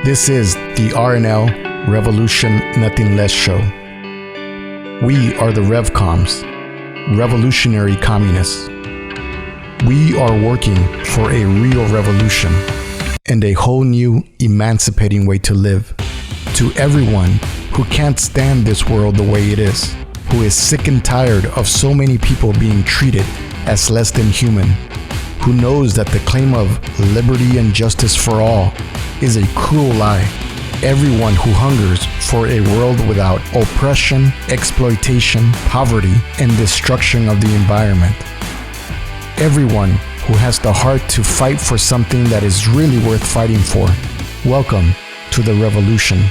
This is the RNL Revolution Nothing Less Show. We are the Revcoms, revolutionary communists. We are working for a real revolution and a whole new emancipating way to live. To everyone who can't stand this world the way it is, who is sick and tired of so many people being treated as less than human, who knows that the claim of liberty and justice for all is a cruel lie. Everyone who hungers for a world without oppression, exploitation, poverty, and destruction of the environment. Everyone who has the heart to fight for something that is really worth fighting for. Welcome to the revolution.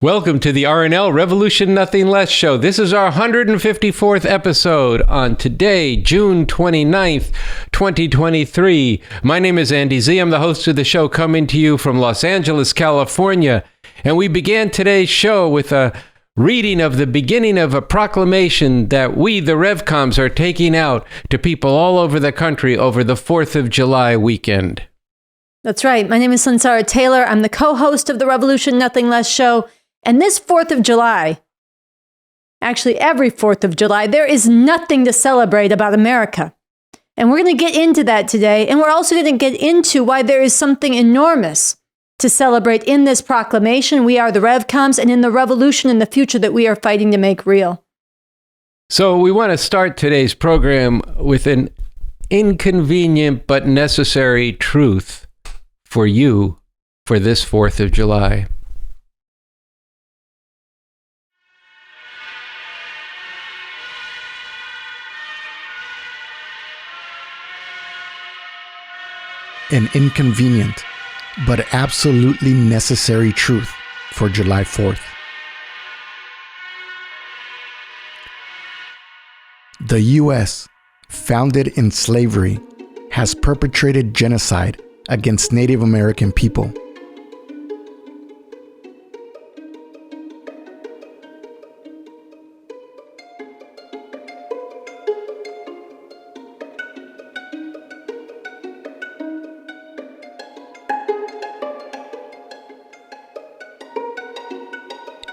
Welcome to the RNL Revolution Nothing Less Show. This is our 154th episode on today, June 29th, 2023. My name is Andy Z. I'm the host of the show, coming to you from Los Angeles, California. And we began today's show with a reading of the beginning of a proclamation that we, the Revcoms, are taking out to people all over the country over the 4th of July weekend. That's right. My name is Sansara Taylor. I'm the co-host of the Revolution Nothing Less Show. And this 4th of July, actually every 4th of July, there is nothing to celebrate about America. And we're going to get into that today. And we're also going to get into why there is something enormous to celebrate in this proclamation. We are the Revcoms, and in the revolution in the future that we are fighting to make real. So we want to start today's program with an inconvenient but necessary truth for you for this 4th of July. An inconvenient but absolutely necessary truth for July 4th. The U.S., founded in slavery, has perpetrated genocide against Native American people.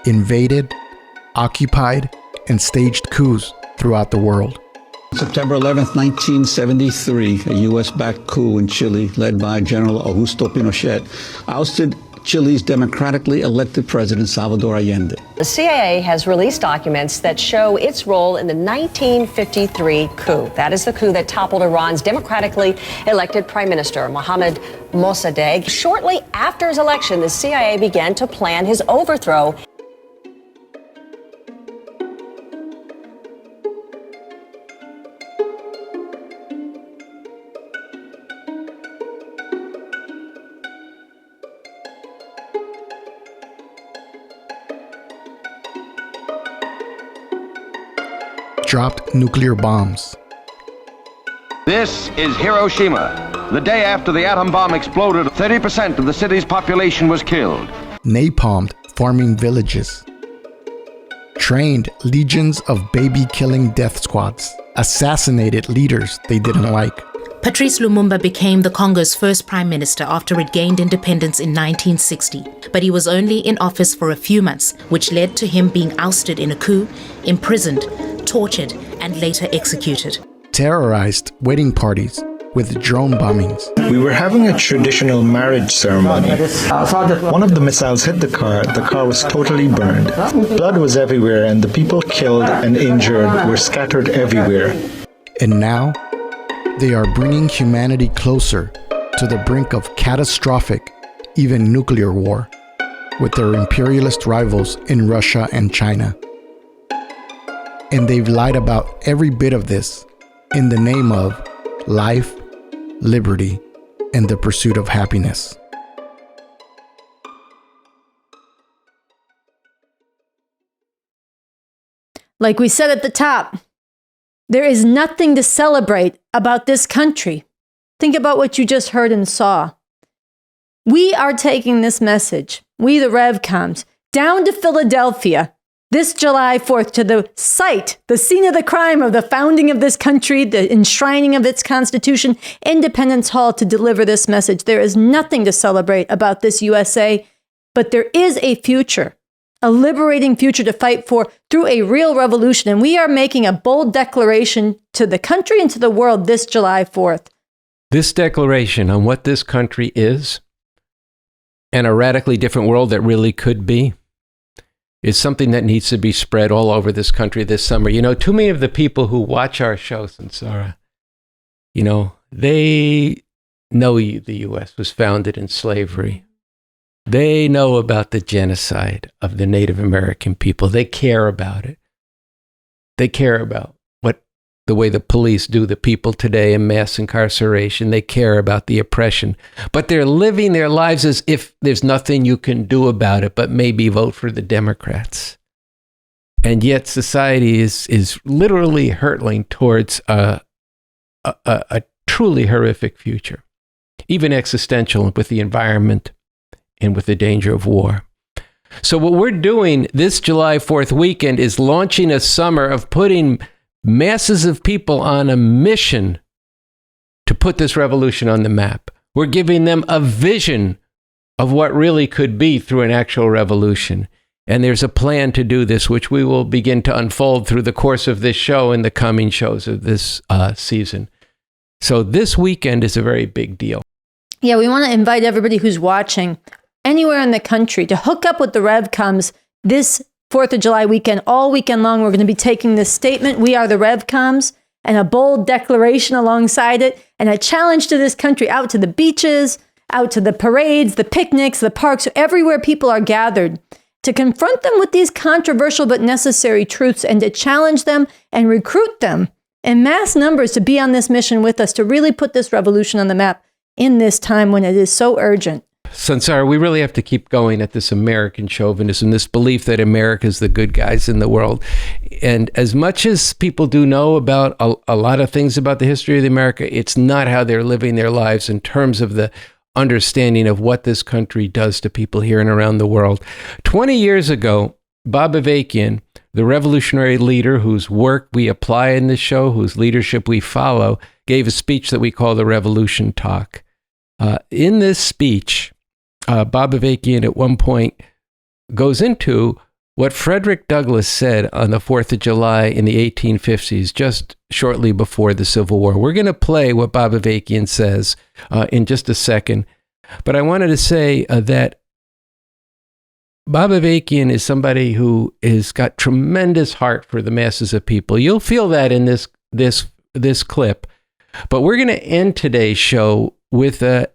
Invaded, occupied, and staged coups throughout the world. September 11th, 1973, a U.S.-backed coup in Chile, led by General Augusto Pinochet, ousted Chile's democratically elected president, Salvador Allende. The CIA has released documents that show its role in the 1953 coup. That is the coup that toppled Iran's democratically elected prime minister, Mohammad Mossadegh. Shortly after his election, the CIA began to plan his overthrow. Dropped nuclear bombs. This is Hiroshima. The day after the atom bomb exploded, 30% of the city's population was killed. Napalmed farming villages. Trained legions of baby-killing death squads. Assassinated leaders they didn't like. Patrice Lumumba became the Congo's first prime minister after it gained independence in 1960, but he was only in office for a few months, which led to him being ousted in a coup, imprisoned, tortured, and later executed. Terrorized wedding parties with drone bombings. We were having a traditional marriage ceremony. One of the missiles hit the car was totally burned. Blood was everywhere, and the people killed and injured were scattered everywhere. And now, they are bringing humanity closer to the brink of catastrophic, even nuclear war, with their imperialist rivals in Russia and China. And they've lied about every bit of this in the name of life, liberty, and the pursuit of happiness. Like we said at the top, there is nothing to celebrate about this country. Think about what you just heard and saw. We are taking this message, we the Revcoms, down to Philadelphia this July 4th to the site, the scene of the crime of the founding of this country, the enshrining of its Constitution, Independence Hall, to deliver this message. There is nothing to celebrate about this USA, but there is a future, a liberating future to fight for through a real revolution. And we are making a bold declaration to the country and to the world this July 4th. This declaration on what this country is and a radically different world that really could be is something that needs to be spread all over this country this summer. You know, too many of the people who watch our show, Sansara, you know, they know the U.S. was founded in slavery. They know about the genocide of the Native American people. They care about it. They care about the way the police do the people today in mass incarceration. They care about the oppression. But they're living their lives as if there's nothing you can do about it, but maybe vote for the Democrats. And yet society is literally hurtling towards a truly horrific future, even existential, with the environment and with the danger of war. So what we're doing this July 4th weekend is launching a summer of putting masses of people on a mission to put this revolution on the map. We're giving them a vision of what really could be through an actual revolution. And there's a plan to do this, which we will begin to unfold through the course of this show and the coming shows of this season. So this weekend is a very big deal. Yeah, we want to invite everybody who's watching anywhere in the country to hook up with the Revcoms this 4th of July weekend. All weekend long, we're going to be taking this statement, "We are the Revcoms," and a bold declaration alongside it, and a challenge to this country out to the beaches, out to the parades, the picnics, the parks, everywhere people are gathered, to confront them with these controversial but necessary truths and to challenge them and recruit them in mass numbers to be on this mission with us, to really put this revolution on the map in this time when it is so urgent. Sansara, we really have to keep going at this American chauvinism, this belief that America's the good guys in the world. And as much as people do know about a lot of things about the history of America, it's not how they're living their lives in terms of the understanding of what this country does to people here and around the world. 20 years ago, Bob Avakian, the revolutionary leader whose work we apply in this show, whose leadership we follow, gave a speech that we call the Revolution Talk. In this speech, Bob Avakian at one point goes into what Frederick Douglass said on the 4th of July in the 1850s, just shortly before the Civil War. We're going to play what Bob Avakian says in just a second. But I wanted to say that Bob Avakian is somebody who has got tremendous heart for the masses of people. You'll feel that in this clip. But we're going to end today's show with an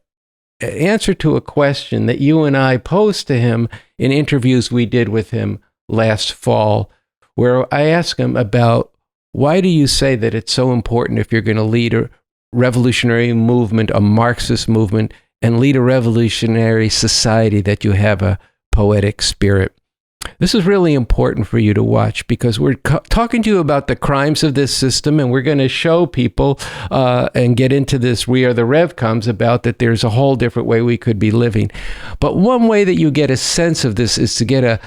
answer to a question that you and I posed to him in interviews we did with him last fall, where I asked him about, why do you say that it's so important, if you're going to lead a revolutionary movement, a Marxist movement, and lead a revolutionary society, that you have a poetic spirit? This is really important for you to watch, because we're talking to you about the crimes of this system, and we're going to show people and get into this "We are the Revcoms" about that there's a whole different way we could be living. But one way that you get a sense of this is to get a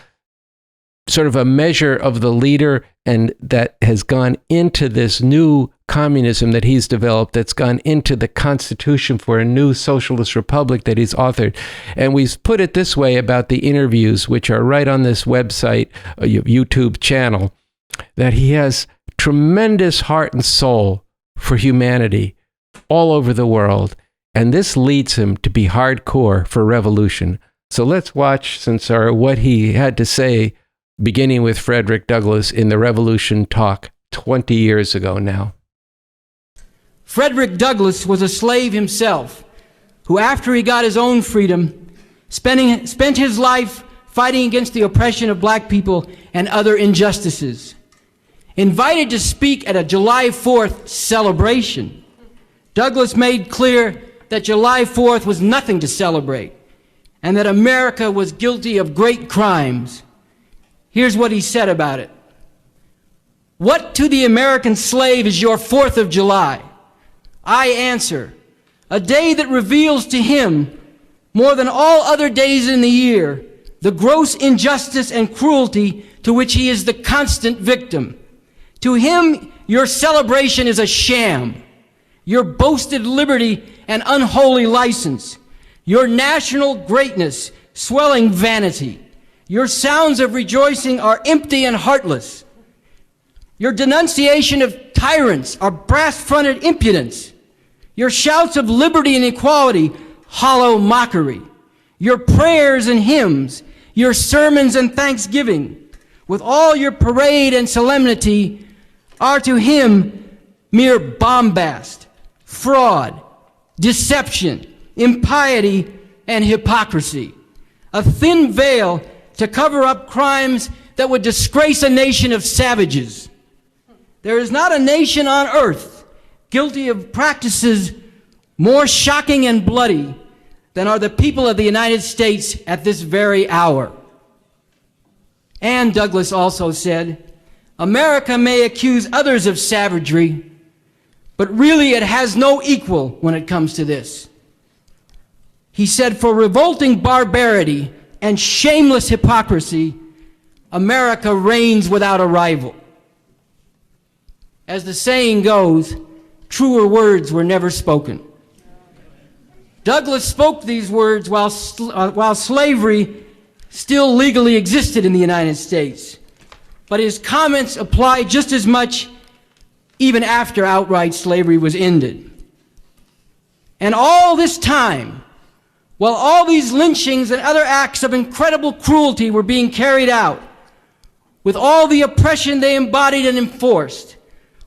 sort of a measure of the leader and that has gone into this new communism that he's developed, that's gone into the Constitution for a new socialist republic that he's authored. And we've put it this way about the interviews, which are right on this website, YouTube channel, that he has tremendous heart and soul for humanity all over the world. And this leads him to be hardcore for revolution. So let's watch, Sansara, what he had to say, beginning with Frederick Douglass in the Revolution Talk 20 years ago now. Frederick Douglass was a slave himself, who, after he got his own freedom, spent his life fighting against the oppression of black people and other injustices. Invited to speak at a July 4th celebration, Douglass made clear that July 4th was nothing to celebrate, and that America was guilty of great crimes. Here's what he said about it. What to the American slave is your 4th of July? I answer, a day that reveals to him, more than all other days in the year, the gross injustice and cruelty to which he is the constant victim. To him, your celebration is a sham, your boasted liberty an unholy license, your national greatness swelling vanity. Your sounds of rejoicing are empty and heartless. Your denunciation of tyrants are brass-fronted impudence. Your shouts of liberty and equality, hollow mockery. Your prayers and hymns, your sermons and thanksgiving, with all your parade and solemnity, are to him mere bombast, fraud, deception, impiety, and hypocrisy. A thin veil to cover up crimes that would disgrace a nation of savages. There is not a nation on earth guilty of practices more shocking and bloody than are the people of the United States at this very hour. And Douglas also said, America may accuse others of savagery, but really it has no equal when it comes to this. He said, for revolting barbarity and shameless hypocrisy, America reigns without a rival. As the saying goes, truer words were never spoken. Douglas spoke these words while slavery still legally existed in the United States, but his comments apply just as much even after outright slavery was ended. And all this time, while all these lynchings and other acts of incredible cruelty were being carried out, with all the oppression they embodied and enforced,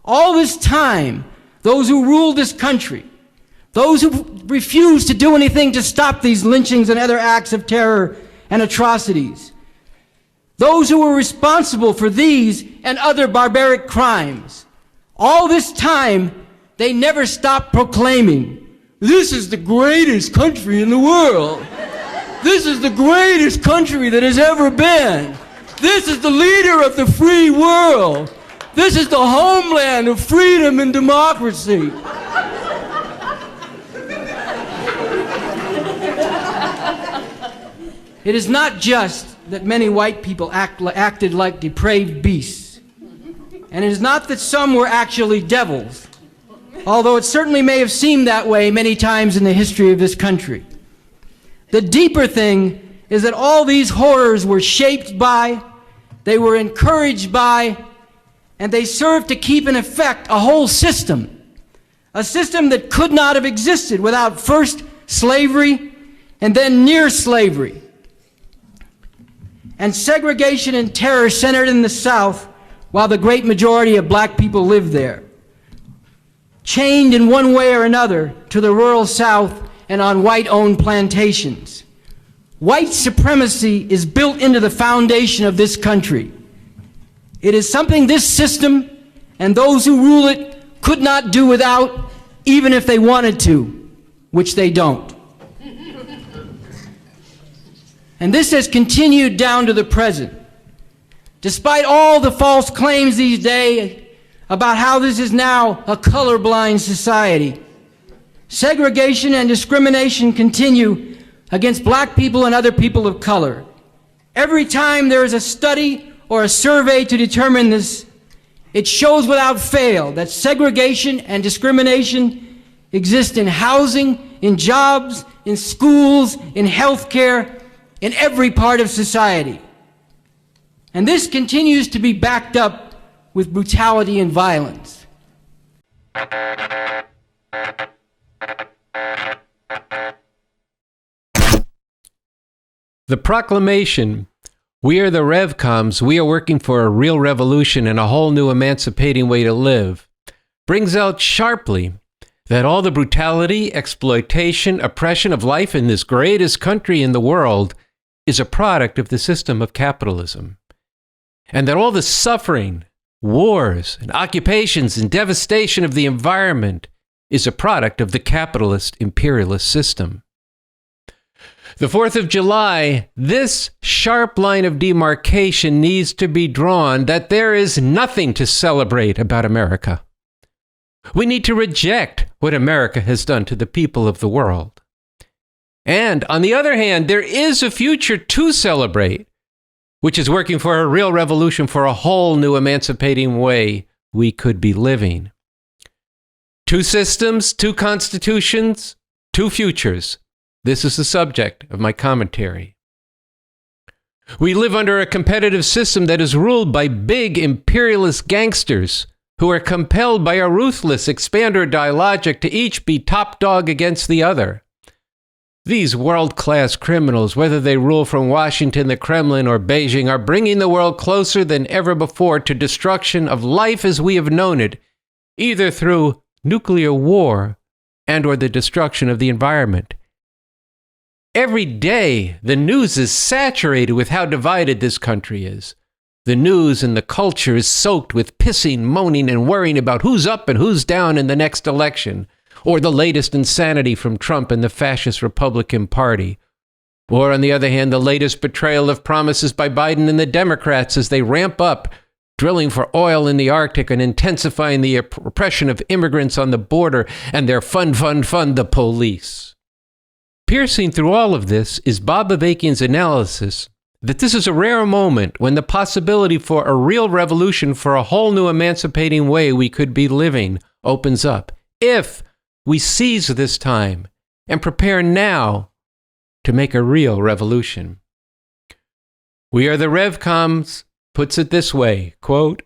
all this time, those who ruled this country, those who refused to do anything to stop these lynchings and other acts of terror and atrocities, those who were responsible for these and other barbaric crimes, all this time, they never stopped proclaiming, this is the greatest country in the world. This is the greatest country that has ever been. This is the leader of the free world. This is the homeland of freedom and democracy. It is not just that many white people acted like depraved beasts. And it is not that some were actually devils, although it certainly may have seemed that way many times in the history of this country. The deeper thing is that all these horrors were shaped by, they were encouraged by, and they served to keep in effect a whole system, a system that could not have existed without first slavery and then near slavery. And segregation and terror centered in the South while the great majority of black people lived there, chained in one way or another to the rural South and on white-owned plantations. White supremacy is built into the foundation of this country. It is something this system and those who rule it could not do without, even if they wanted to, which they don't. And this has continued down to the present. Despite all the false claims these days about how this is now a colorblind society, segregation and discrimination continue against black people and other people of color. Every time there is a study or a survey to determine this, it shows without fail that segregation and discrimination exist in housing, in jobs, in schools, in healthcare, in every part of society. And this continues to be backed up with brutality and violence. The proclamation, "We are the Revcoms, we are working for a real revolution and a whole new emancipating way to live," brings out sharply that all the brutality, exploitation, oppression of life in this greatest country in the world is a product of the system of capitalism. And that all the suffering, wars, and occupations and devastation of the environment is a product of the capitalist imperialist system. The 4th of July, this sharp line of demarcation needs to be drawn that there is nothing to celebrate about America. We need to reject what America has done to the people of the world. And on the other hand, there is a future to celebrate, which is working for a real revolution for a whole new emancipating way we could be living. Two systems, two constitutions, two futures. This is the subject of my commentary. We live under a competitive system that is ruled by big imperialist gangsters who are compelled by a ruthless expand-or-die logic to each be top dog against the other. These world-class criminals, whether they rule from Washington, the Kremlin, or Beijing, are bringing the world closer than ever before to destruction of life as we have known it, either through nuclear war and or the destruction of the environment. Every day, the news is saturated with how divided this country is. The news and the culture is soaked with pissing, moaning, and worrying about who's up and who's down in the next election, or the latest insanity from Trump and the fascist Republican Party. Or, on the other hand, the latest betrayal of promises by Biden and the Democrats as they ramp up drilling for oil in the Arctic and intensifying the oppression of immigrants on the border and their fund the police. Piercing through all of this is Bob Avakian's analysis that this is a rare moment when the possibility for a real revolution for a whole new emancipating way we could be living opens up, if we seize this time and prepare now to make a real revolution. We Are the Revcoms puts it this way, quote,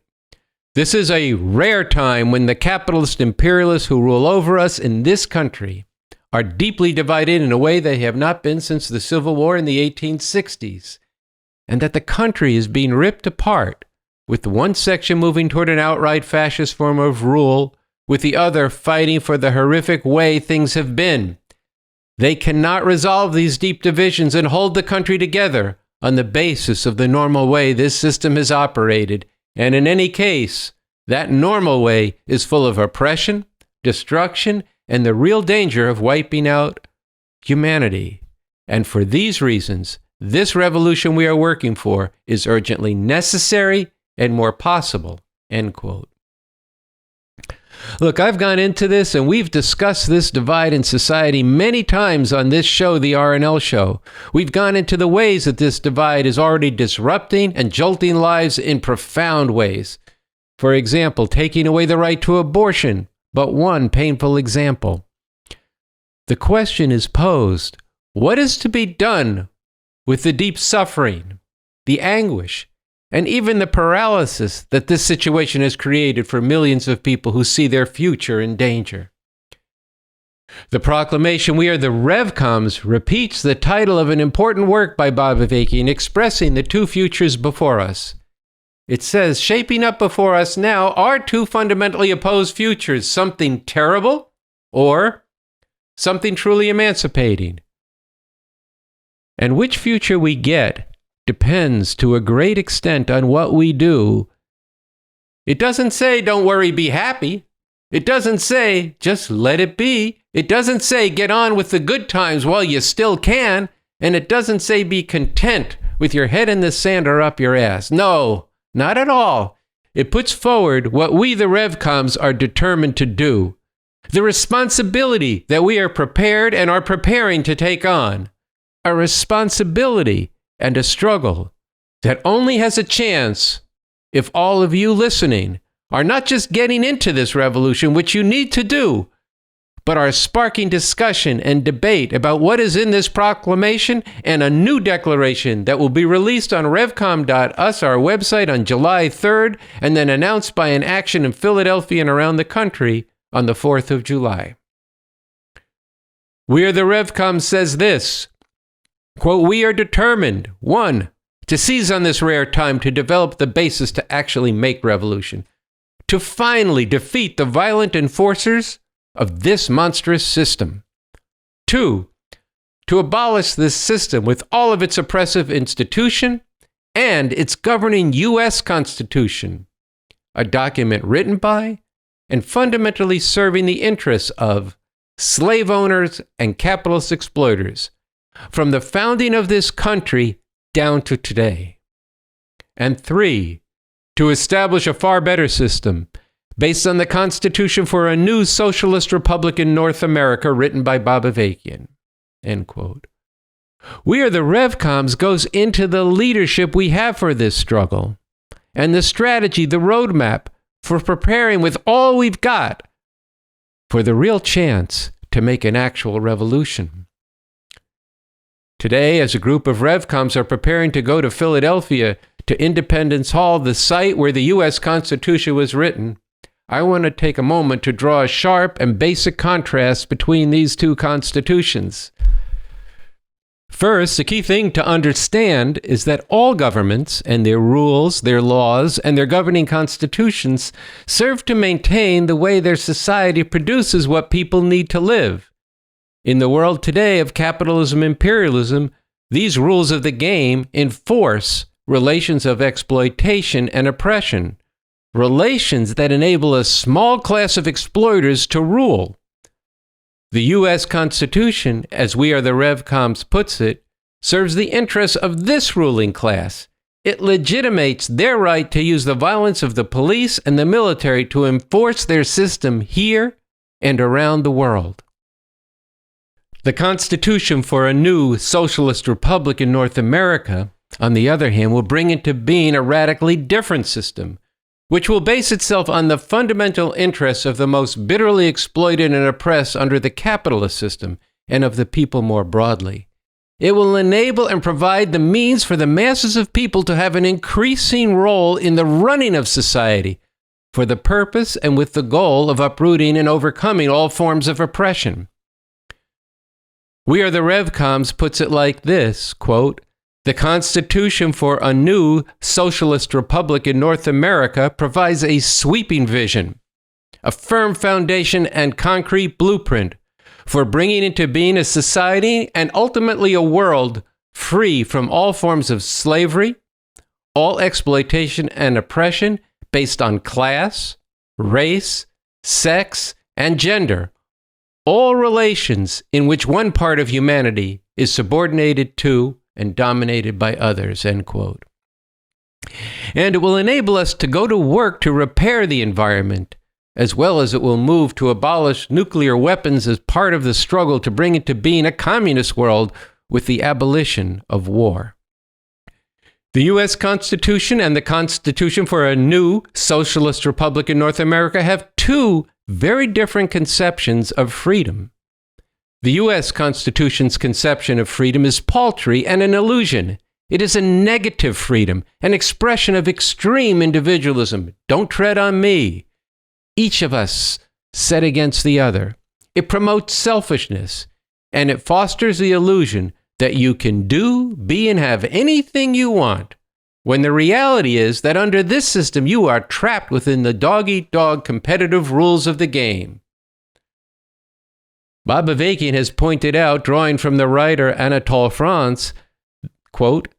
"This is a rare time when the capitalist imperialists who rule over us in this country are deeply divided in a way they have not been since the Civil War in the 1860s, and that the country is being ripped apart, with one section moving toward an outright fascist form of rule, with the other fighting for the horrific way things have been. They cannot resolve these deep divisions and hold the country together on the basis of the normal way this system has operated, and in any case, that normal way is full of oppression, destruction, and the real danger of wiping out humanity. And for these reasons, this revolution we are working for is urgently necessary and more possible," end quote. Look, I've gone into this and we've discussed this divide in society many times on this show, the RNL Show. We've gone into the ways that this divide is already disrupting and jolting lives in profound ways. For example, taking away the right to abortion, but one painful example. The question is posed, what is to be done with the deep suffering, the anguish, and even the paralysis that this situation has created for millions of people who see their future in danger? The proclamation, We Are the Revcoms, repeats the title of an important work by Bob Avakian expressing the two futures before us. It says, shaping up before us now are two fundamentally opposed futures, something terrible or something truly emancipating. And which future we get depends to a great extent on what we do. It doesn't say, don't worry, be happy. It doesn't say, just let it be. It doesn't say, get on with the good times while you still can. And it doesn't say, be content with your head in the sand or up your ass. No. Not at all. It puts forward what we, the Revcoms, are determined to do. The responsibility that we are prepared and are preparing to take on. A responsibility and a struggle that only has a chance if all of you listening are not just getting into this revolution, which you need to do, but are sparking discussion and debate about what is in this proclamation and a new declaration that will be released on revcom.us, our website, on July 3rd, and then announced by an action in Philadelphia and around the country on the 4th of July. We Are the Revcoms says this, quote, "We are determined, one, to seize on this rare time to develop the basis to actually make revolution, to finally defeat the violent enforcers of this monstrous system. 2, to abolish this system with all of its oppressive institution and its governing U.S. Constitution, a document written by and fundamentally serving the interests of slave owners and capitalist exploiters, from the founding of this country down to today. And 3, to establish a far better system based on the Constitution for a new socialist republic in North America written by Bob Avakian. end quote. We Are the Revcoms goes into the leadership we have for this struggle and the strategy, the roadmap for preparing with all we've got for the real chance to make an actual revolution. Today, as a group of Revcoms are preparing to go to Philadelphia to Independence Hall, the site where the U.S. Constitution was written, I want to take a moment to draw a sharp and basic contrast between these two constitutions. First, the key thing to understand is that all governments and their rules, their laws, and their governing constitutions serve to maintain the way their society produces what people need to live. In the world today of capitalism and imperialism, these rules of the game enforce relations of exploitation and oppression, relations that enable a small class of exploiters to rule. The U.S. Constitution, as We Are the Revcoms puts it, serves the interests of this ruling class. It legitimates their right to use the violence of the police and the military to enforce their system here and around the world. The Constitution for a new socialist republic in North America, on the other hand, will bring into being a radically different system, which will base itself on the fundamental interests of the most bitterly exploited and oppressed under the capitalist system and of the people more broadly. It will enable and provide the means for the masses of people to have an increasing role in the running of society for the purpose and with the goal of uprooting and overcoming all forms of oppression. We Are the Revcoms puts it like this, quote, the Constitution for a new socialist republic in North America provides a sweeping vision, a firm foundation and concrete blueprint for bringing into being a society and ultimately a world free from all forms of slavery, all exploitation and oppression based on class, race, sex, and gender, all relations in which one part of humanity is subordinated to and dominated by others, end quote. And it will enable us to go to work to repair the environment, as well as it will move to abolish nuclear weapons as part of the struggle to bring into being a communist world with the abolition of war. The U.S. Constitution and the Constitution for a new socialist republic in North America have two very different conceptions of freedom. The U.S. Constitution's conception of freedom is paltry and an illusion. It is a negative freedom, an expression of extreme individualism. Don't tread on me. Each of us set against the other. It promotes selfishness, and it fosters the illusion that you can do, be, and have anything you want, when the reality is that under this system you are trapped within the dog-eat-dog competitive rules of the game. Bob Avakian has pointed out, drawing from the writer Anatole France, quote,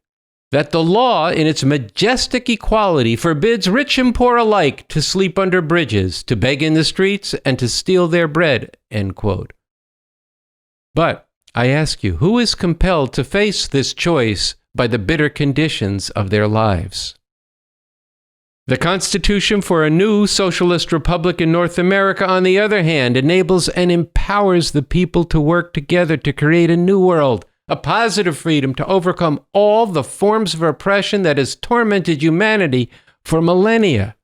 that the law in its majestic equality forbids rich and poor alike to sleep under bridges, to beg in the streets, and to steal their bread, end quote. But I ask you, who is compelled to face this choice by the bitter conditions of their lives? The Constitution for a new socialist republic in North America, on the other hand, enables and empowers the people to work together to create a new world, a positive freedom to overcome all the forms of oppression that has tormented humanity for millennia.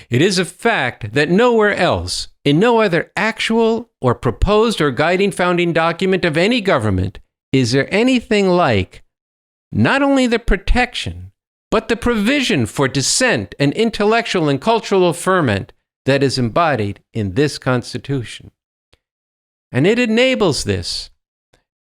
It is a fact that nowhere else, in no other actual or proposed or guiding founding document of any government, is there anything like not only the protection, but the provision for dissent and intellectual and cultural ferment that is embodied in this Constitution. And it enables this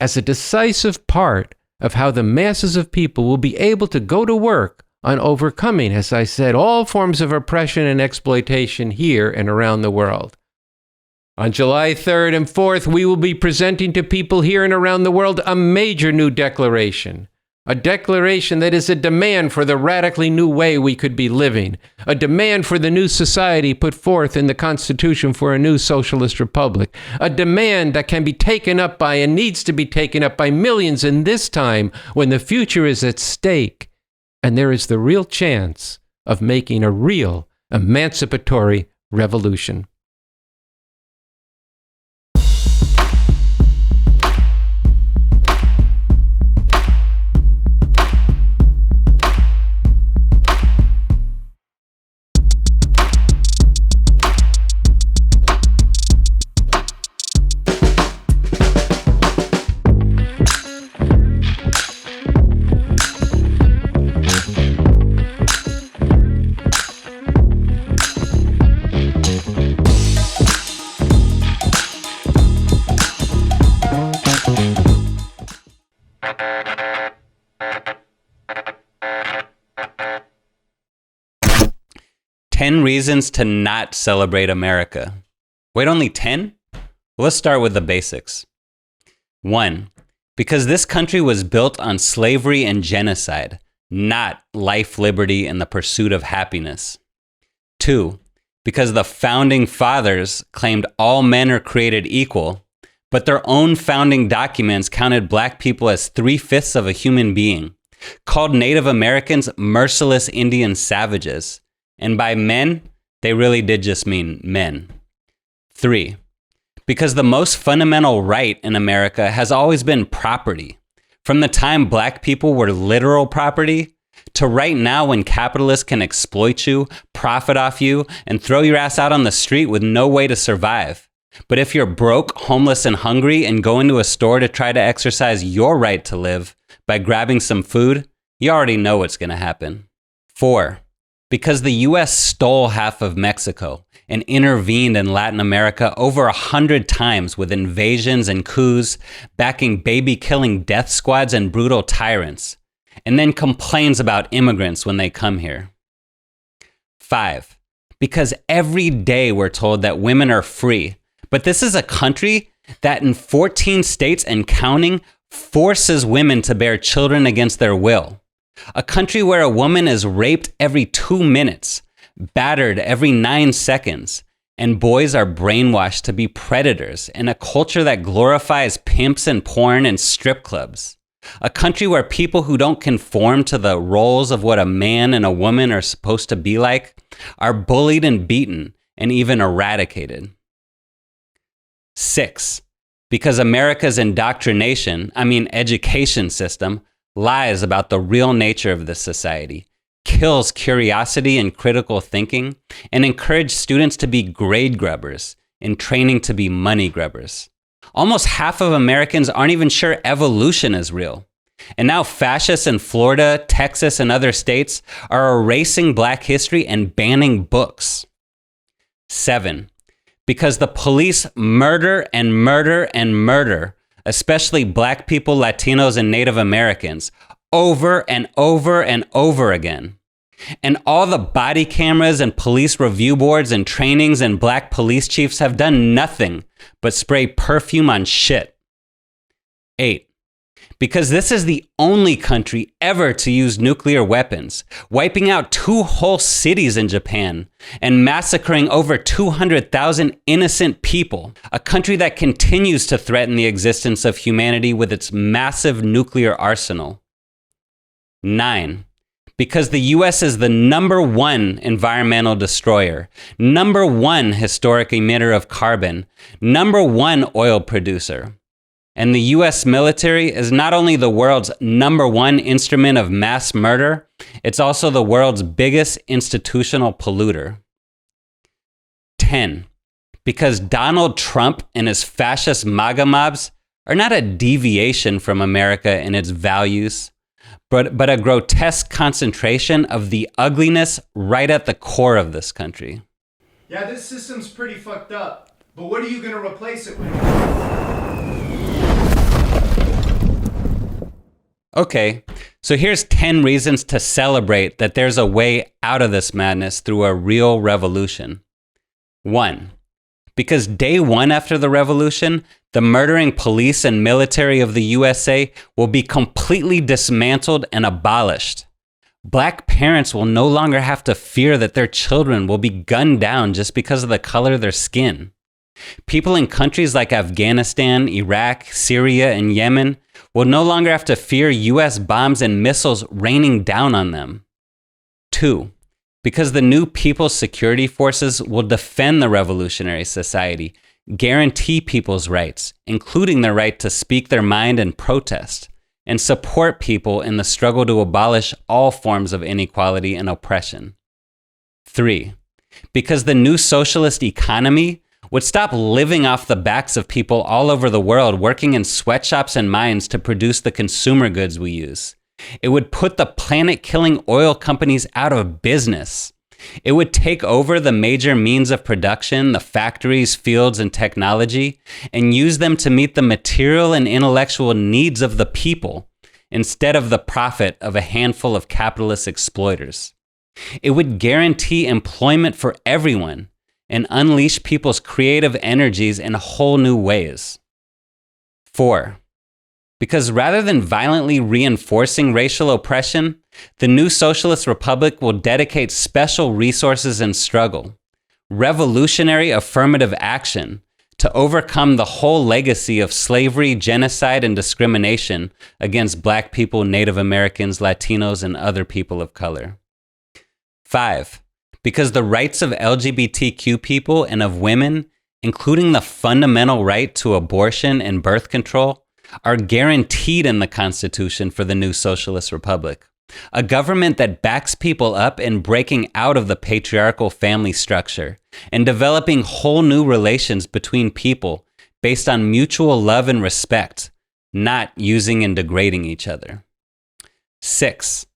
as a decisive part of how the masses of people will be able to go to work on overcoming, as I said, all forms of oppression and exploitation here and around the world. On July 3rd and 4th, we will be presenting to people here and around the world a major new declaration. A declaration that is a demand for the radically new way we could be living. A demand for the new society put forth in the Constitution for a new socialist republic. A demand that can be taken up by and needs to be taken up by millions in this time when the future is at stake and there is the real chance of making a real emancipatory revolution. "10 reasons to not celebrate America." Wait, only 10? Well, let's start with the basics. 1. Because this country was built on slavery and genocide, not life, liberty, and the pursuit of happiness. 2. Because the founding fathers claimed all men are created equal, but their own founding documents counted black people as 3/5 of a human being, called Native Americans merciless Indian savages. And by men, they really did just mean men. 3. Because the most fundamental right in America has always been property. From the time black people were literal property to right now when capitalists can exploit you, profit off you, and throw your ass out on the street with no way to survive. But if you're broke, homeless, and hungry and go into a store to try to exercise your right to live by grabbing some food, you already know what's going to happen. 4. Because the U.S. stole half of Mexico and intervened in Latin America over 100 times with invasions and coups, backing baby-killing death squads and brutal tyrants, and then complains about immigrants when they come here. 5. Because every day we're told that women are free, but this is a country that in 14 states and counting forces women to bear children against their will. A country where a woman is raped every 2 minutes, battered every 9 seconds, and boys are brainwashed to be predators in a culture that glorifies pimps and porn and strip clubs. A country where people who don't conform to the roles of what a man and a woman are supposed to be like are bullied and beaten and even eradicated. 6. Because America's education system lies about the real nature of this society, kills curiosity and critical thinking, and encourages students to be grade grubbers in training to be money grubbers. Almost half of Americans aren't even sure evolution is real. And now fascists in Florida, Texas, and other states are erasing black history and banning books. 7. Because the police murder and murder and murder, especially black people, Latinos, and Native Americans, over and over and over again. And all the body cameras and police review boards and trainings and black police chiefs have done nothing but spray perfume on shit. 8. Because this is the only country ever to use nuclear weapons, wiping out 2 whole cities in Japan and massacring over 200,000 innocent people, a country that continues to threaten the existence of humanity with its massive nuclear arsenal. 9. Because the U.S. is the #1 environmental destroyer, #1 historic emitter of carbon, #1 oil producer. And the U.S. military is not only the world's #1 instrument of mass murder, it's also the world's biggest institutional polluter. 10. Because Donald Trump and his fascist MAGA mobs are not a deviation from America and its values, but a grotesque concentration of the ugliness right at the core of this country. Yeah, this system's pretty fucked up, but what are you going to replace it with? Okay, so here's 10 reasons to celebrate that there's a way out of this madness through a real revolution. 1. Because day 1 after the revolution, the murdering police and military of the USA will be completely dismantled and abolished. Black parents will no longer have to fear that their children will be gunned down just because of the color of their skin. People in countries like Afghanistan, Iraq, Syria, and Yemen will no longer have to fear U.S. bombs and missiles raining down on them. 2. Because the new People's Security Forces will defend the revolutionary society, guarantee people's rights, including their right to speak their mind and protest, and support people in the struggle to abolish all forms of inequality and oppression. 3. Because the new socialist economy would stop living off the backs of people all over the world working in sweatshops and mines to produce the consumer goods we use. It would put the planet-killing oil companies out of business. It would take over the major means of production, the factories, fields, and technology, and use them to meet the material and intellectual needs of the people instead of the profit of a handful of capitalist exploiters. It would guarantee employment for everyone and unleash people's creative energies in whole new ways. 4. Because rather than violently reinforcing racial oppression, the new socialist republic will dedicate special resources and struggle, revolutionary affirmative action, to overcome the whole legacy of slavery, genocide, and discrimination against Black people, Native Americans, Latinos, and other people of color. 5. Because the rights of LGBTQ people and of women, including the fundamental right to abortion and birth control, are guaranteed in the Constitution for the new socialist republic. A government that backs people up in breaking out of the patriarchal family structure and developing whole new relations between people based on mutual love and respect, not using and degrading each other. 6.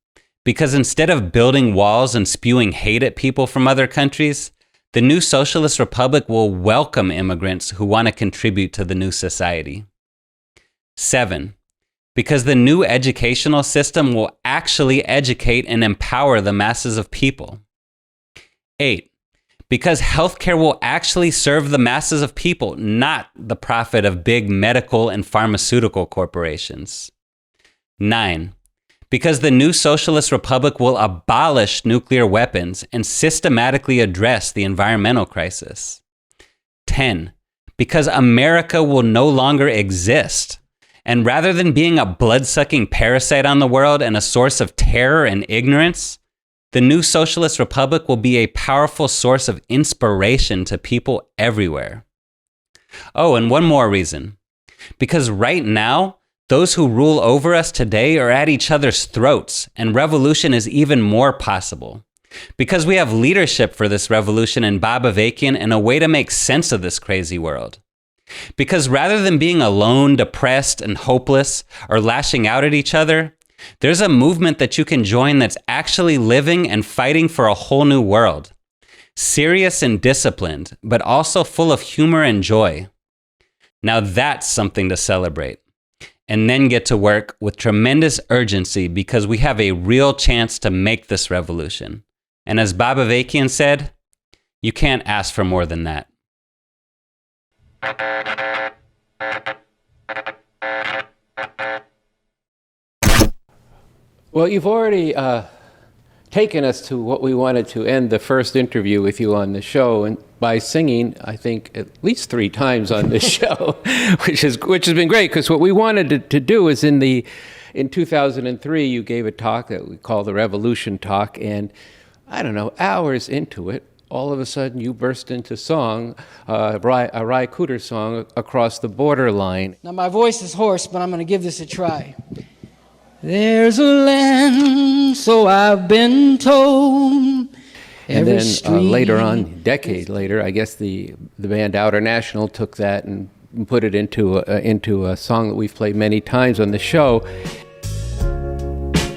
Because instead of building walls and spewing hate at people from other countries, the new socialist republic will welcome immigrants who want to contribute to the new society. 7. Because the new educational system will actually educate and empower the masses of people. 8. Because healthcare will actually serve the masses of people, not the profit of big medical and pharmaceutical corporations. 9. Because the new socialist republic will abolish nuclear weapons and systematically address the environmental crisis. 10. Because America will no longer exist. And rather than being a blood-sucking parasite on the world and a source of terror and ignorance, the new socialist republic will be a powerful source of inspiration to people everywhere. Oh, and one more reason. Because right now, those who rule over us today are at each other's throats, and revolution is even more possible. Because we have leadership for this revolution in Bob Avakian and a way to make sense of this crazy world. Because rather than being alone, depressed, and hopeless, or lashing out at each other, there's a movement that you can join that's actually living and fighting for a whole new world. Serious and disciplined, but also full of humor and joy. Now that's something to celebrate. And then get to work with tremendous urgency because we have a real chance to make this revolution. And as Bob Avakian said, you can't ask for more than that. Well, you've already taken us to what we wanted to end the first interview with you on the show, and by singing, I think, at least 3 times on this show, which has been great, because what we wanted to do is in 2003, you gave a talk that we call the Revolution Talk, and I don't know, hours into it, all of a sudden you burst into song, a Ry Cooder song, Across the Borderline. Now my voice is hoarse, but I'm going to give this a try. There's a land, so I've been told. And then later on, a decade later, I guess the band Outernational took that and put it into a song that we've played many times on the show.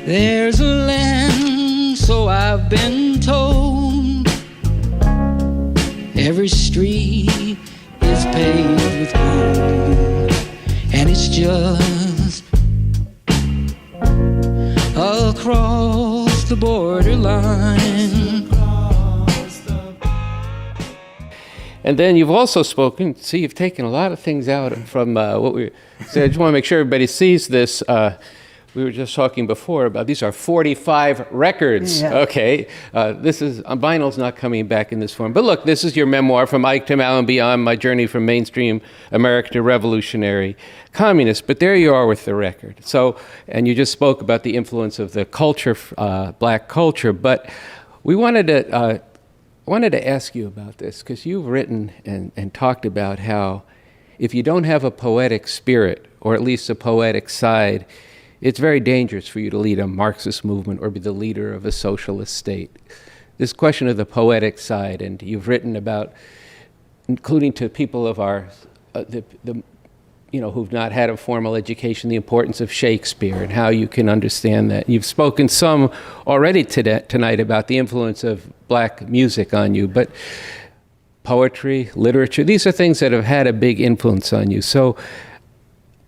There's a land, so I've been told. Every street is paved with gold, and it's just across the borderline. And then you've also spoken, see, you've taken a lot of things out from what we said. I just want to make sure everybody sees this. We were just talking before about these are 45 records. Yeah. Okay, this is vinyl's not coming back in this form. But look, this is your memoir, From Ike to Mal and Beyond, My Journey from Mainstream America to Revolutionary Communist. But there you are with the record. So, and you just spoke about the influence of the culture, black culture. But we wanted to ask you about this, because you've written and talked about how if you don't have a poetic spirit, or at least a poetic side, it's very dangerous for you to lead a Marxist movement or be the leader of a socialist state. This question of the poetic side, and you've written about, including to people of our, who've not had a formal education, the importance of Shakespeare and how you can understand that. You've spoken some already tonight about the influence of black music on you, but poetry, literature, these are things that have had a big influence on you. So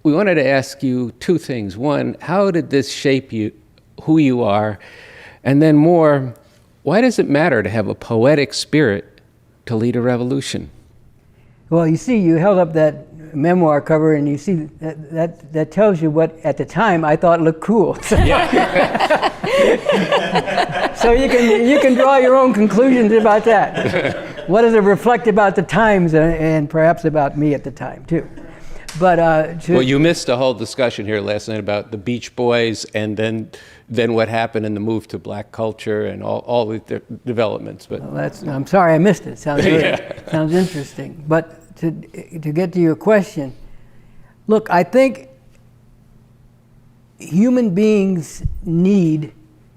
we wanted to ask you two things. One, how did this shape you, who you are? And then more, why does it matter to have a poetic spirit to lead a revolution? Well, you see, you held up that memoir cover, and you see that tells you what at the time I thought looked cool. So, so you can draw your own conclusions about that. What does it reflect about the times and perhaps about me at the time too? But well, you missed a whole discussion here last night about the Beach Boys and then what happened in the move to black culture and all the developments. But well, I'm sorry I missed it. Sounds good. Sounds interesting. But to get to your question, look, I think human beings need.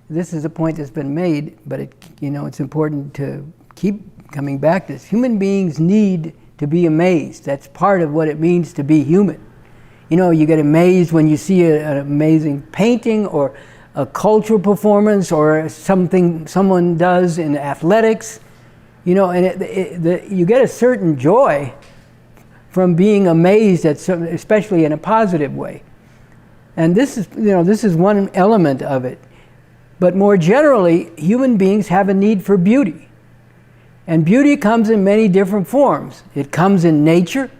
This is a point that's been made, but it's important to keep coming back to this. Human beings need to be amazed. That's part of what it means to be human. You get amazed when you see an amazing painting or a cultural performance or something someone does in athletics, and you get a certain joy from being amazed at something, especially in a positive way. And this is one element of it. But more generally, human beings have a need for beauty. And beauty comes in many different forms. It comes in nature.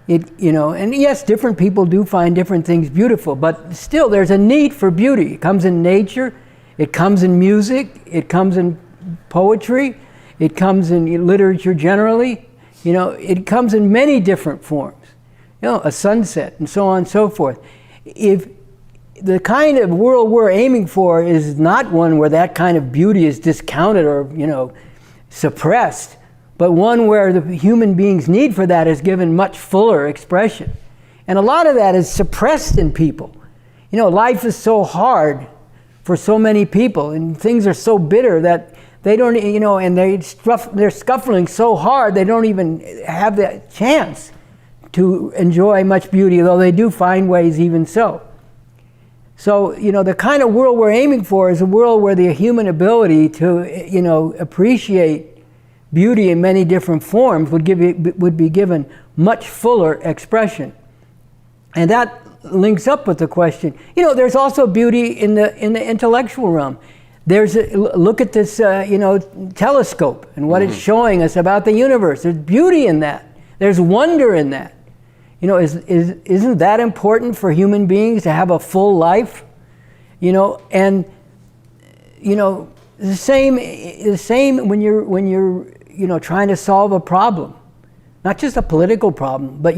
And yes, different people do find different things beautiful, but still there's a need for beauty. It comes in nature, it comes in music, it comes in poetry, it comes in literature generally. It comes in many different forms. A sunset and so on and so forth. If the kind of world we're aiming for is not one where that kind of beauty is discounted or, suppressed, but one where the human being's need for that is given much fuller expression. And a lot of that is suppressed in people. Life is so hard for so many people, and things are so bitter that they don't, and they're scuffling so hard they don't even have the chance to enjoy much beauty, though they do find ways even so. So, the kind of world we're aiming for is a world where the human ability to, appreciate beauty in many different forms would be given much fuller expression. And that links up with the question. There's also beauty in the intellectual realm. Look at this, telescope and what it's showing us about the universe. There's beauty in that. There's wonder in that. Isn't that important for human beings to have a full life? And the same when you're trying to solve a problem, not just a political problem, but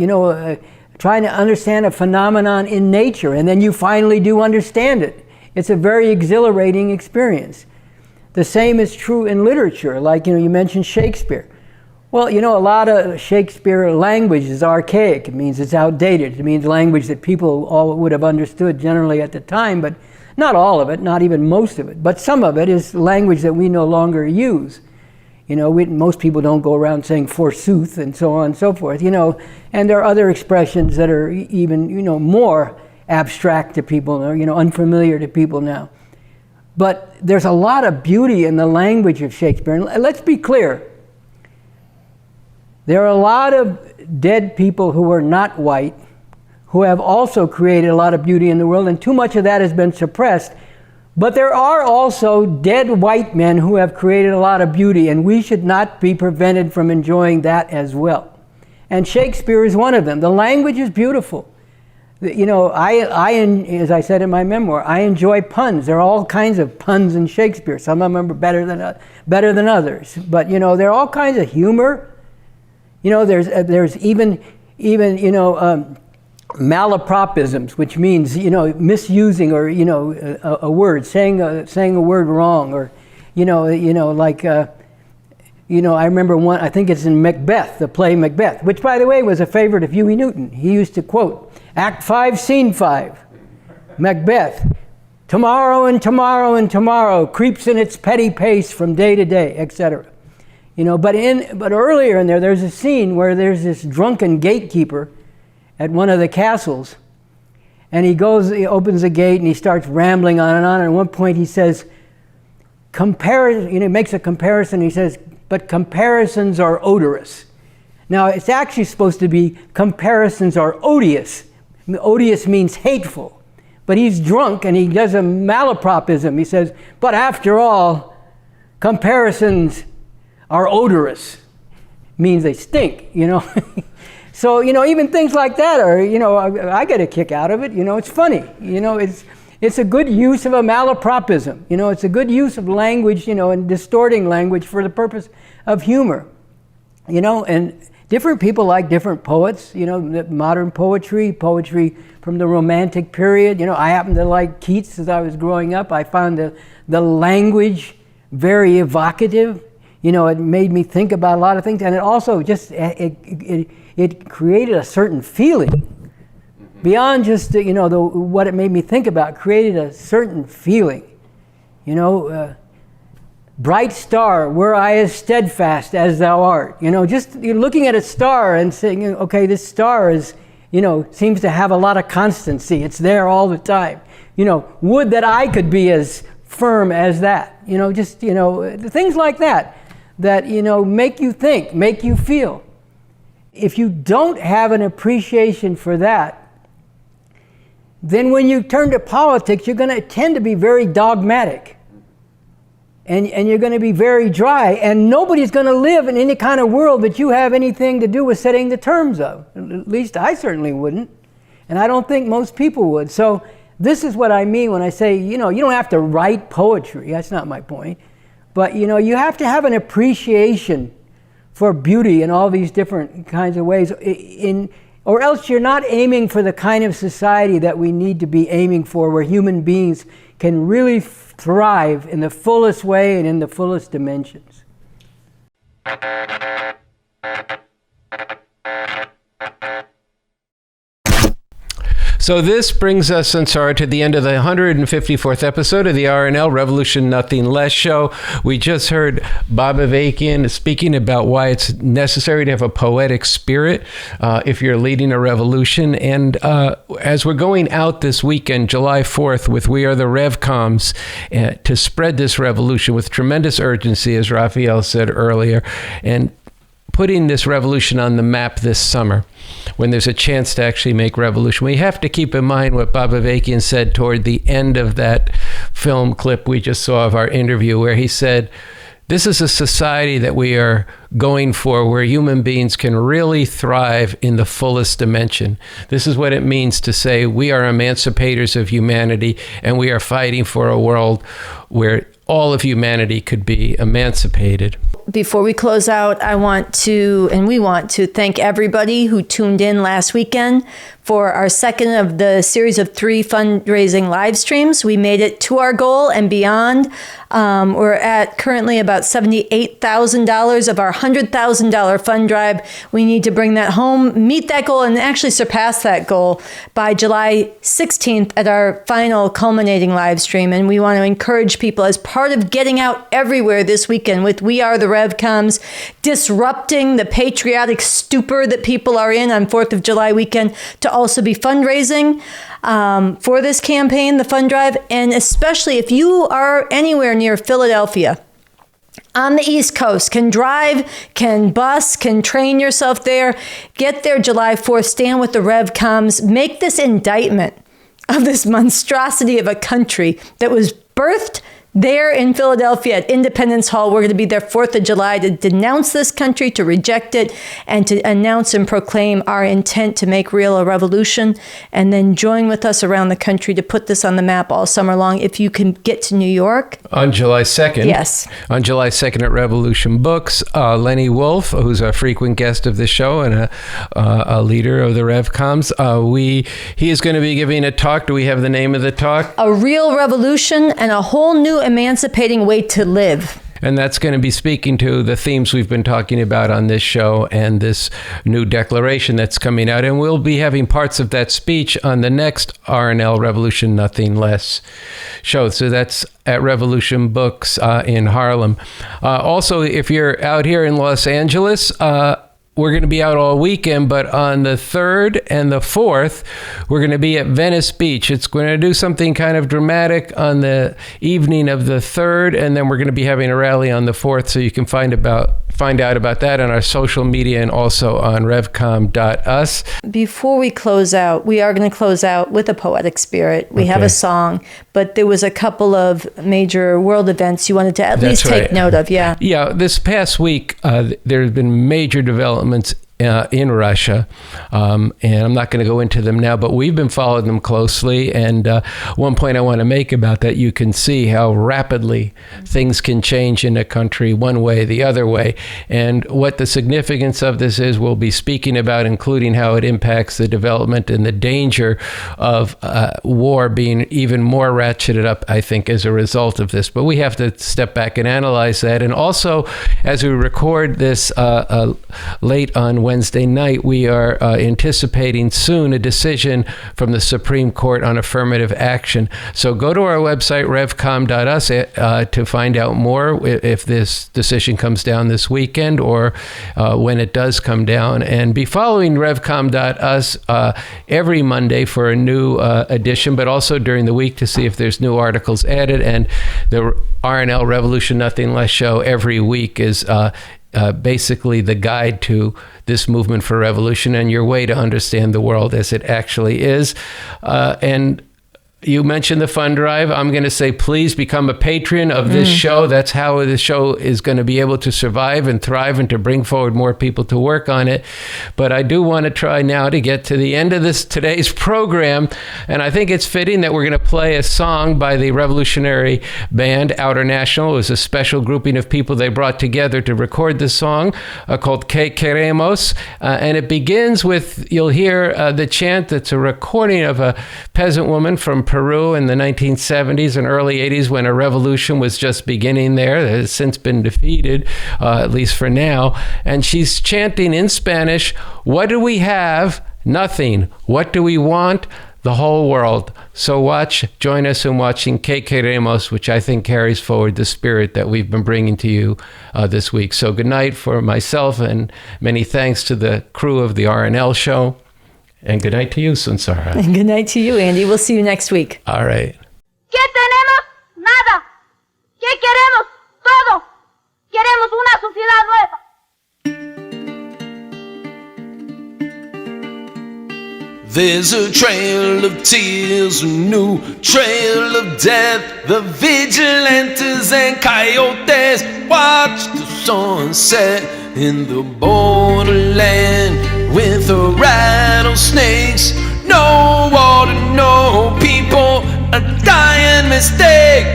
trying to understand a phenomenon in nature, and then you finally do understand it. It's a very exhilarating experience. The same is true in literature, like you mentioned Shakespeare. Well, a lot of Shakespeare language is archaic. It means it's outdated. It means language that people all would have understood generally at the time, but not all of it, not even most of it. But some of it is language that we no longer use. Most people don't go around saying forsooth and so on and so forth, and there are other expressions that are even, more abstract to people, or, unfamiliar to people now. But there's a lot of beauty in the language of Shakespeare. And let's be clear. There are a lot of dead people who are not white who have also created a lot of beauty in the world, and too much of that has been suppressed. But there are also dead white men who have created a lot of beauty, and we should not be prevented from enjoying that as well. And Shakespeare is one of them. The language is beautiful. As I said in my memoir, I enjoy puns. There are all kinds of puns in Shakespeare. Some of them are better than others. But there are all kinds of humor. There's even malapropisms, which means misusing or a word, saying a word wrong, or I remember one. I think it's in Macbeth, the play Macbeth, which by the way was a favorite of Huey Newton. He used to quote Act 5, Scene 5, Macbeth. Tomorrow and tomorrow and tomorrow creeps in its petty pace from day to day, etc. But earlier in there's a scene where there's this drunken gatekeeper at one of the castles, and he opens the gate and he starts rambling on, and at one point he says, he makes a comparison. He says, but comparisons are odorous. Now it's actually supposed to be comparisons are odious, Odious means hateful. But he's drunk and he does a malapropism. He says, but after all, comparisons are odorous. Means they stink, So, even things like that are, I get a kick out of it. It's funny. It's a good use of a malapropism. It's a good use of language, and distorting language for the purpose of humor. And different people like different poets, modern poetry from the Romantic period. I happen to like Keats as I was growing up. I found the language very evocative. It made me think about a lot of things, and it also just, it created a certain feeling. Beyond just, what it made me think about, created a certain feeling. Bright star, were I as steadfast as thou art. Just you're looking at a star and saying, okay, this star is, seems to have a lot of constancy. It's there all the time. Would that I could be as firm as that. Things like that, make you think, make you feel. If you don't have an appreciation for that, then when you turn to politics, you're going to tend to be very dogmatic. And you're going to be very dry. And nobody's going to live in any kind of world that you have anything to do with setting the terms of. At least I certainly wouldn't. And I don't think most people would. So this is what I mean when I say, you don't have to write poetry. That's not my point. But, you have to have an appreciation for beauty in all these different kinds of ways. Or else you're not aiming for the kind of society that we need to be aiming for, where human beings can really thrive in the fullest way and in the fullest dimensions. So this brings us, Sansara, to the end of the 154th episode of the RNL Revolution Nothing Less show. We just heard Bob Avakian speaking about why it's necessary to have a poetic spirit if you're leading a revolution. And as we're going out this weekend, July 4th, with We Are the Revcoms, to spread this revolution with tremendous urgency, as Rafael said earlier, and putting this revolution on the map this summer, when there's a chance to actually make revolution. We have to keep in mind what Bob Avakian said toward the end of that film clip we just saw of our interview, where he said, this is a society that we are going for, where human beings can really thrive in the fullest dimension. This is what it means to say we are emancipators of humanity, and we are fighting for a world where all of humanity could be emancipated. Before we close out, we want to thank everybody who tuned in last weekend for our second of the series of 3 fundraising live streams. We made it to our goal and beyond. We're at currently about $78,000 of our $100,000 fund drive. We need to bring that home, meet that goal, and actually surpass that goal by July 16th at our final culminating live stream. And we want to encourage people, as part of getting out everywhere this weekend with We Are the Revcoms, disrupting the patriotic stupor that people are in on 4th of July weekend, to also be fundraising for this campaign, the fund drive. And especially if you are anywhere near Philadelphia, on the East Coast, can drive, can bus, can train yourself there, get there July 4th, stand with the Revcoms, make this indictment of this monstrosity of a country that was birthed there in Philadelphia at Independence Hall. We're going to be there 4th of July to denounce this country, to reject it, and to announce and proclaim our intent to make real a revolution. And then join with us around the country to put this on the map all summer long. If you can get to New York. On July 2nd. Yes. On July 2nd at Revolution Books, Lenny Wolf, who's a frequent guest of this show and a leader of the Revcoms, he is going to be giving a talk. Do we have the name of the talk? A Real Revolution and a Whole New Emancipating Way to Live. And that's going to be speaking to the themes we've been talking about on this show and this new declaration that's coming out. And we'll be having parts of that speech on the next RNL Revolution Nothing Less show. So that's at Revolution Books in Harlem. Also, if you're out here in Los Angeles, we're going to be out all weekend, but on the 3rd and the 4th, we're going to be at Venice Beach. It's going to do something kind of dramatic on the evening of the 3rd, and then we're going to be having a rally on the 4th, so you can find about find out about that on our social media and also on revcom.us. Before we close out, we are going to close out with a poetic spirit. We have a song, but there was a couple of major world events you wanted to at least take note of. Yeah. Yeah. This past week, there have been major developments in Russia, and I'm not going to go into them now, but we've been following them closely. And one point I want to make about that, you can see how rapidly things can change in a country one way, the other way. And what the significance of this is, we'll be speaking about, including how it impacts the development and the danger of war being even more ratcheted up, I think, as a result of this. But we have to step back and analyze that. And also, as we record this late on Wednesday night, we are anticipating soon a decision from the Supreme Court on affirmative action. So go to our website, revcom.us, to find out more if this decision comes down this weekend or when it does come down. And be following revcom.us every Monday for a new edition, but also during the week to see if there's new articles added. And the RNL Revolution Nothing Less show every week is basically the guide to this movement for revolution and your way to understand the world as it actually is. And you mentioned the fund drive. I'm going to say, please become a patron of this show. That's how the show is going to be able to survive and thrive and to bring forward more people to work on it. But I do want to try now to get to the end of today's program. And I think it's fitting that we're going to play a song by the revolutionary band Outernational. It was a special grouping of people they brought together to record this song called Queremos. And it begins with, you'll hear the chant that's a recording of a peasant woman from Peru in the 1970s and early 80s when a revolution was just beginning there. It has since been defeated, at least for now. And she's chanting in Spanish, "What do we have? Nothing. What do we want? The whole world." So join us in watching Que Queremos, which I think carries forward the spirit that we've been bringing to you this week. So good night for myself, and many thanks to the crew of the RNL Show. And good night to you, Sunsara. And good night to you, Andy. We'll see you next week. All right. ¿Qué tenemos? Nada. ¿Qué queremos? Todo. Queremos una sociedad nueva. There's a trail of tears, a new trail of death. The vigilantes and coyotes watch the sunset in the borderland with the rattlesnakes. No water, no people, a dying mistake.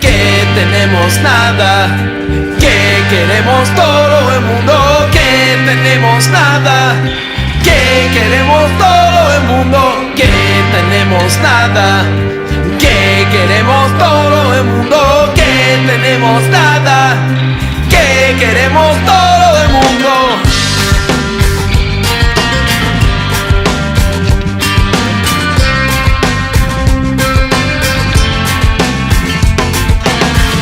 Que tenemos nada, que queremos todo el mundo. Que tenemos nada, que queremos todo el mundo. Que tenemos nada, que queremos todo el mundo. Que tenemos nada, que queremos todo el mundo.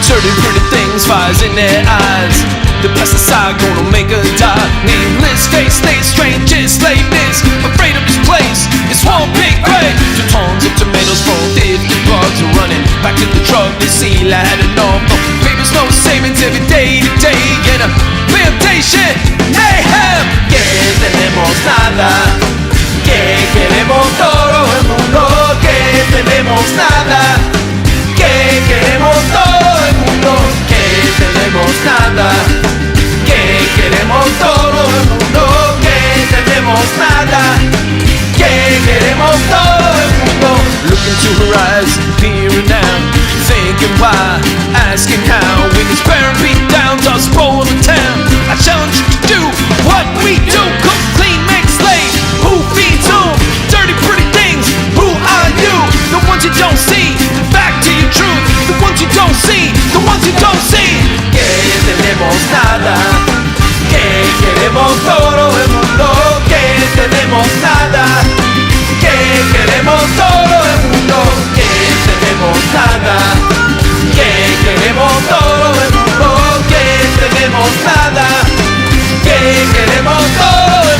Dirty, pretty things, fires in their eyes. The pesticide gonna make her die. Nameless, faceless, strangers, slaveness. Afraid of this place, it's one big grave. 2 tons of tomatoes for 50 bucks. Running back to the drug, they see I had enough. No papers, no savings every day to day. In a plantation, mayhem. Que tenemos nada, que queremos todo el mundo. Que tenemos nada, que queremos todo el mundo. Que tenemos nada, que queremos todo el mundo. Que tenemos nada, que queremos todo el mundo. Look into her eyes, peering down, thinking why, asking how. When this parent beat down, does spoil the town. I challenge you to do what we do. Cook, clean, make slave. Who feeds whom? Dirty, pretty things. Who are you? The ones you don't see. The fact to your truth. The ones you don't see. The ones you don't see. Que tenemos nada, que queremos todo el mundo. Que tenemos nada, que queremos todo el mundo. Que tenemos nada, que queremos todo el mundo. Que tenemos nada, que queremos todo el mundo.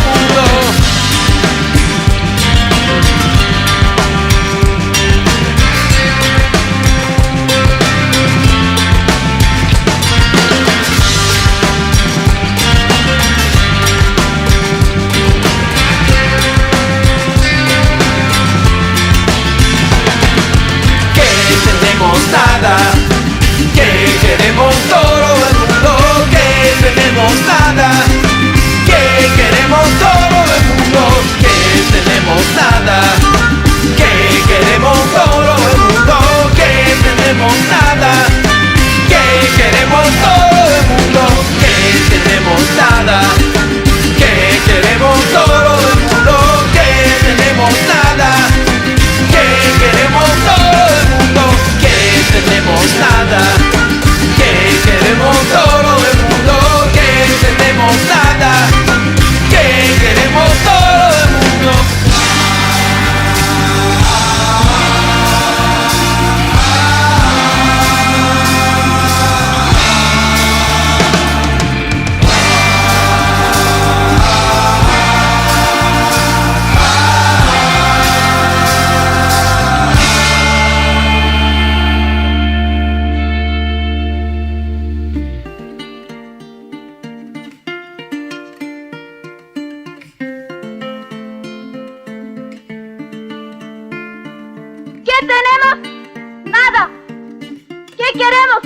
¿Qué queremos?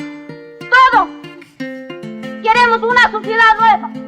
Todo. Queremos una sociedad nueva.